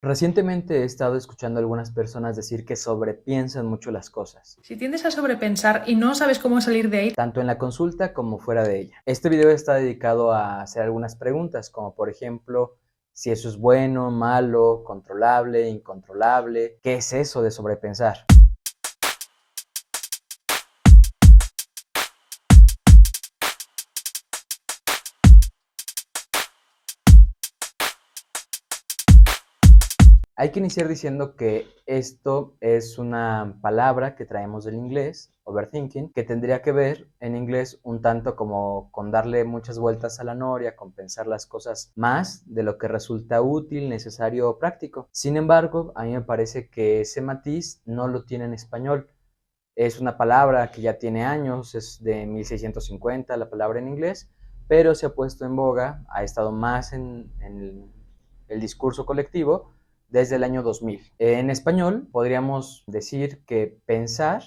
Recientemente he estado escuchando a algunas personas decir que sobrepiensan mucho las cosas, Si tiendes a sobrepensar y no sabes cómo salir de ahí, tanto en la consulta como fuera de ella. Este video está dedicado a hacer algunas preguntas, como por ejemplo, si eso es bueno, malo, controlable, incontrolable, ¿qué es eso de sobrepensar? Hay que iniciar diciendo que esto es una palabra que traemos del inglés, overthinking, que tendría que ver en inglés un tanto como con darle muchas vueltas a la noria, con pensar las cosas más de lo que resulta útil, necesario o práctico. Sin embargo, a mí me parece que ese matiz no lo tiene en español. Es una palabra que ya tiene años, es de 1650 la palabra en inglés, pero se ha puesto en boga, ha estado más en el discurso colectivo desde el año 2000. En español podríamos decir que pensar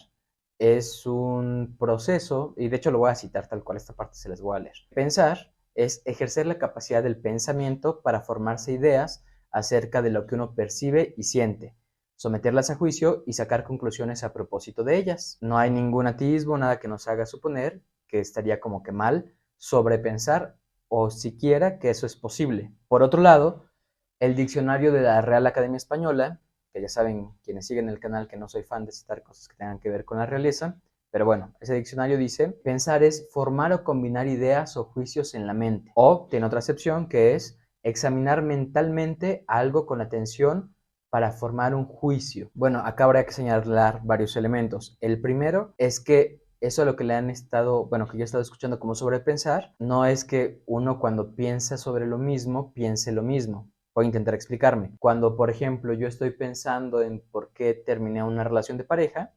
es un proceso, y de hecho lo voy a citar tal cual, esta parte se les voy a leer. Pensar es ejercer la capacidad del pensamiento para formarse ideas acerca de lo que uno percibe y siente, someterlas a juicio y sacar conclusiones a propósito de ellas. No hay ningún atisbo, nada que nos haga suponer que estaría como que mal sobrepensar o siquiera que eso es posible. Por otro lado, el diccionario de la Real Academia Española, que ya saben quienes siguen el canal que no soy fan de citar cosas que tengan que ver con la realeza, pero bueno, ese diccionario dice, pensar es formar o combinar ideas o juicios en la mente. O tiene otra acepción que es examinar mentalmente algo con atención para formar un juicio. Bueno, acá habrá que señalar varios elementos. El primero es que eso a lo que le han estado, bueno, que yo he estado escuchando como sobrepensar, no es que uno cuando piensa sobre lo mismo, piense lo mismo. Voy a intentar explicarme. Cuando, por ejemplo, yo estoy pensando en por qué terminé una relación de pareja,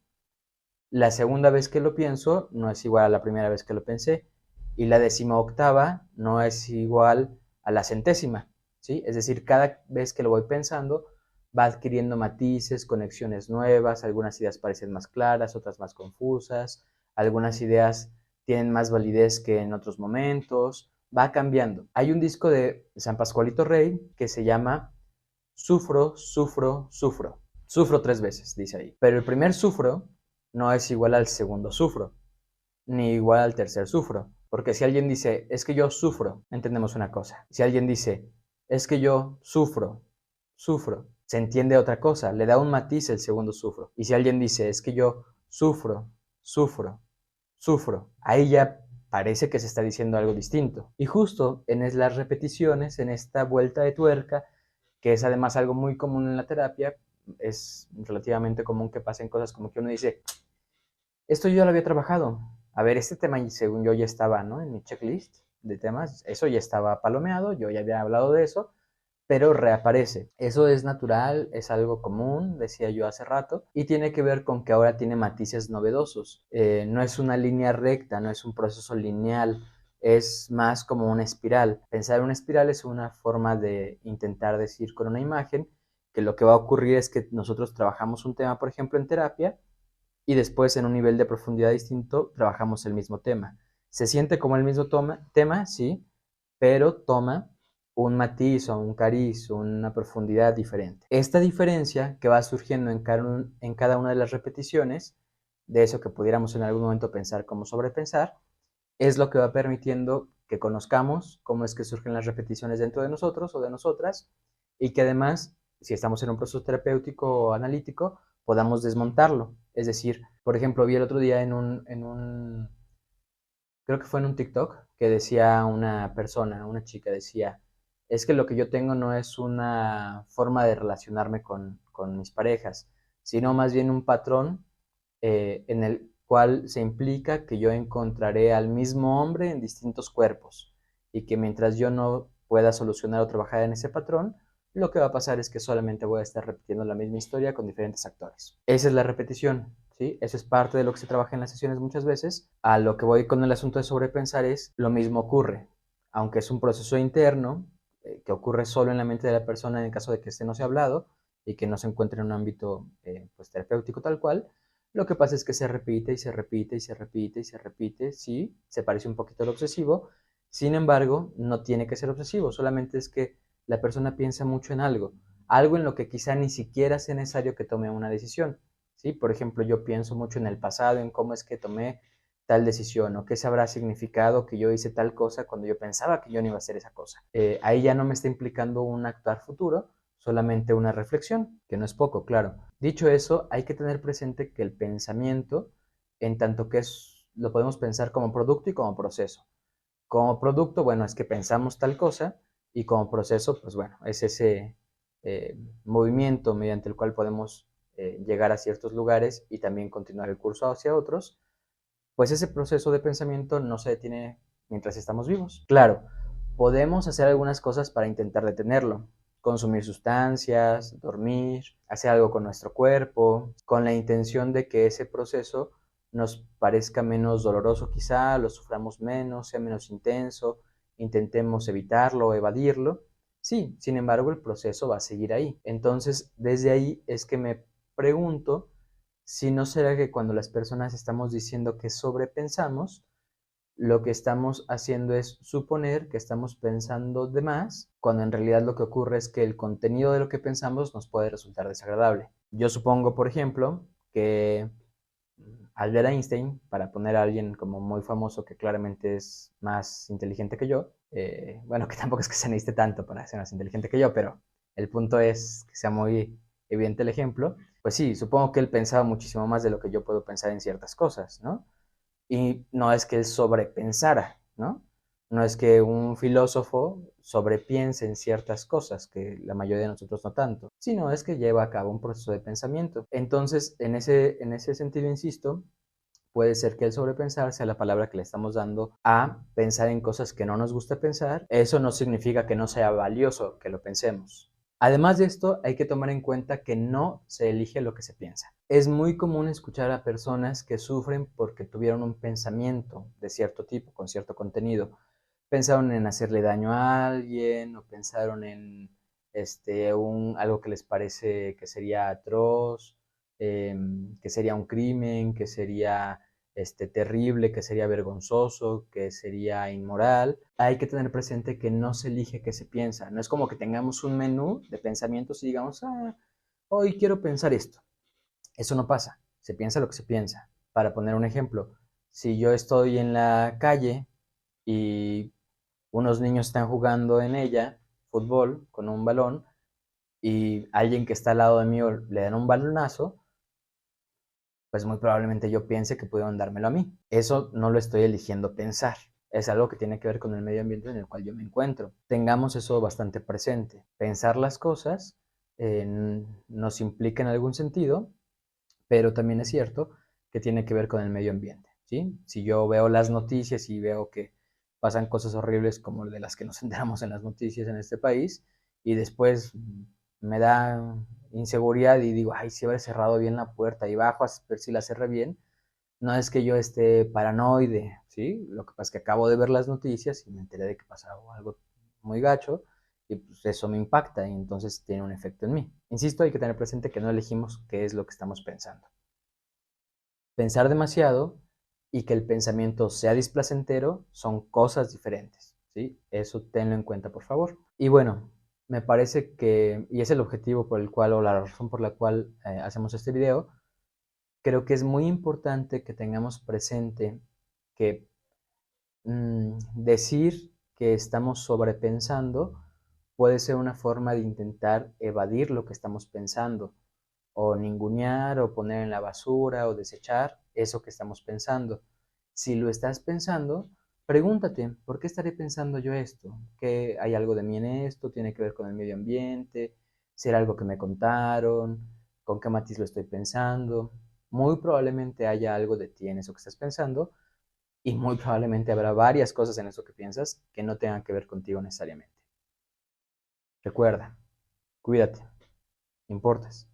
la segunda vez que lo pienso no es igual a la primera vez que lo pensé. Y la 18ª no es igual a la centésima. ¿Sí? Es decir, cada vez que lo voy pensando, va adquiriendo matices, conexiones nuevas, algunas ideas parecen más claras, otras más confusas, algunas ideas tienen más validez que en otros momentos, va cambiando. Hay un disco de San Pascualito Rey que se llama Sufro, sufro, sufro. Sufro 3 veces, dice ahí. Pero el primer sufro no es igual al segundo sufro, ni igual al tercer sufro. Porque si alguien dice, es que yo sufro, entendemos una cosa. Si alguien dice, es que yo sufro, sufro, se entiende otra cosa, le da un matiz el segundo sufro. Y si alguien dice, es que yo sufro, sufro, sufro, ahí ya parece que se está diciendo algo distinto. Y justo en las repeticiones, en esta vuelta de tuerca, que es además algo muy común en la terapia, es relativamente común que pasen cosas como que uno dice, esto yo ya lo había trabajado. A ver, este tema según yo ya estaba, ¿no? En mi checklist de temas, eso ya estaba palomeado, yo ya había hablado de eso, pero reaparece. Eso es natural, es algo común, decía yo hace rato, y tiene que ver con que ahora tiene matices novedosos. No es una línea recta, no es un proceso lineal, es más como una espiral. Pensar en una espiral es una forma de intentar decir con una imagen que lo que va a ocurrir es que nosotros trabajamos un tema, por ejemplo, en terapia, y después en un nivel de profundidad distinto trabajamos el mismo tema. Se siente como el mismo tema, sí, pero toma un matiz o un cariz o una profundidad diferente. Esta diferencia que va surgiendo en cada una de las repeticiones, de eso que pudiéramos en algún momento pensar como sobrepensar, es lo que va permitiendo que conozcamos cómo es que surgen las repeticiones dentro de nosotros o de nosotras y que además, si estamos en un proceso terapéutico o analítico, podamos desmontarlo. Es decir, por ejemplo, vi el otro día creo que fue en un TikTok, que decía una persona, una chica, decía, es que lo que yo tengo no es una forma de relacionarme con mis parejas, sino más bien un patrón en el cual se implica que yo encontraré al mismo hombre en distintos cuerpos y que mientras yo no pueda solucionar o trabajar en ese patrón, lo que va a pasar es que solamente voy a estar repitiendo la misma historia con diferentes actores. Esa es la repetición, ¿sí? Eso es parte de lo que se trabaja en las sesiones muchas veces. A lo que voy con el asunto de sobrepensar es lo mismo ocurre, aunque es un proceso interno que ocurre solo en la mente de la persona en el caso de que este no se ha hablado y que no se encuentre en un ámbito pues, terapéutico tal cual. Lo que pasa es que se repite y se repite y se repite y se repite, sí, se parece un poquito al obsesivo, sin embargo, no tiene que ser obsesivo, solamente es que la persona piensa mucho en algo. algo en lo que quizá ni siquiera sea necesario que tome una decisión, ¿sí? Por ejemplo, yo pienso mucho en el pasado, en cómo es que tomé tal decisión o qué se habrá significado que yo hice tal cosa cuando yo pensaba que yo no iba a hacer esa cosa. Ahí ya no me está implicando un actuar futuro, solamente una reflexión, que no es poco, claro. Dicho eso, hay que tener presente que el pensamiento, en tanto que lo podemos pensar como producto y como proceso. Como producto, bueno, es que pensamos tal cosa y como proceso, pues bueno, es ese movimiento mediante el cual podemos llegar a ciertos lugares y también continuar el curso hacia otros, pues ese proceso de pensamiento no se detiene mientras estamos vivos. Claro, podemos hacer algunas cosas para intentar detenerlo, consumir sustancias, dormir, hacer algo con nuestro cuerpo, con la intención de que ese proceso nos parezca menos doloroso quizá, lo suframos menos, sea menos intenso, intentemos evitarlo o evadirlo. Sí, sin embargo, el proceso va a seguir ahí. Entonces, desde ahí es que me pregunto si no será que cuando las personas estamos diciendo que sobrepensamos, lo que estamos haciendo es suponer que estamos pensando de más, cuando en realidad lo que ocurre es que el contenido de lo que pensamos nos puede resultar desagradable. Yo supongo, por ejemplo, que Albert Einstein, para poner a alguien como muy famoso que claramente es más inteligente que yo, bueno, que tampoco es que se necesite tanto para ser más inteligente que yo, pero el punto es que sea muy evidente el ejemplo, pues sí, supongo que él pensaba muchísimo más de lo que yo puedo pensar en ciertas cosas, ¿no? Y no es que él sobrepensara, ¿no? No es que un filósofo sobrepiense en ciertas cosas, que la mayoría de nosotros no tanto, sino es que lleva a cabo un proceso de pensamiento. Entonces, en ese sentido, insisto, puede ser que el sobrepensar sea la palabra que le estamos dando a pensar en cosas que no nos gusta pensar. Eso no significa que no sea valioso que lo pensemos. Además de esto, hay que tomar en cuenta que no se elige lo que se piensa. Es muy común escuchar a personas que sufren porque tuvieron un pensamiento de cierto tipo, con cierto contenido. Pensaron en hacerle daño a alguien o pensaron en algo que les parece que sería atroz, que sería un crimen, que sería terrible, que sería vergonzoso, que sería inmoral. Hay que tener presente que no se elige qué se piensa. No es como que tengamos un menú de pensamientos y digamos, hoy quiero pensar esto. Eso no pasa. Se piensa lo que se piensa. Para poner un ejemplo, si yo estoy en la calle y unos niños están jugando en ella, fútbol, con un balón, y alguien que está al lado de mí le dan un balonazo, pues muy probablemente yo piense que pudieron dármelo a mí. Eso no lo estoy eligiendo pensar. Es algo que tiene que ver con el medio ambiente en el cual yo me encuentro. Tengamos eso bastante presente. Pensar las cosas nos implica en algún sentido, pero también es cierto que tiene que ver con el medio ambiente, ¿sí? Si yo veo las noticias y veo que pasan cosas horribles como de las que nos enteramos en las noticias en este país, y después me da inseguridad y digo, ay, si habré cerrado bien la puerta y bajo a ver si la cerré bien, no es que yo esté paranoide, ¿sí? Lo que pasa es que acabo de ver las noticias y me enteré de que pasaba algo muy gacho y pues eso me impacta y entonces tiene un efecto en mí. Insisto, hay que tener presente que no elegimos qué es lo que estamos pensando. Pensar demasiado y que el pensamiento sea displacentero son cosas diferentes, ¿sí? Eso tenlo en cuenta, por favor. Y bueno, me parece que, y es el objetivo por el cual, o la razón por la cual hacemos este video, creo que es muy importante que tengamos presente que decir que estamos sobrepensando puede ser una forma de intentar evadir lo que estamos pensando, o ningunear, o poner en la basura, o desechar eso que estamos pensando. Si lo estás pensando, pregúntate, ¿por qué estaré pensando yo esto? ¿Qué hay algo de mí en esto? ¿Tiene que ver con el medio ambiente? ¿Será algo que me contaron? ¿Con qué matiz lo estoy pensando? Muy probablemente haya algo de ti en eso que estás pensando y muy probablemente habrá varias cosas en eso que piensas que no tengan que ver contigo necesariamente. Recuerda, cuídate, importas.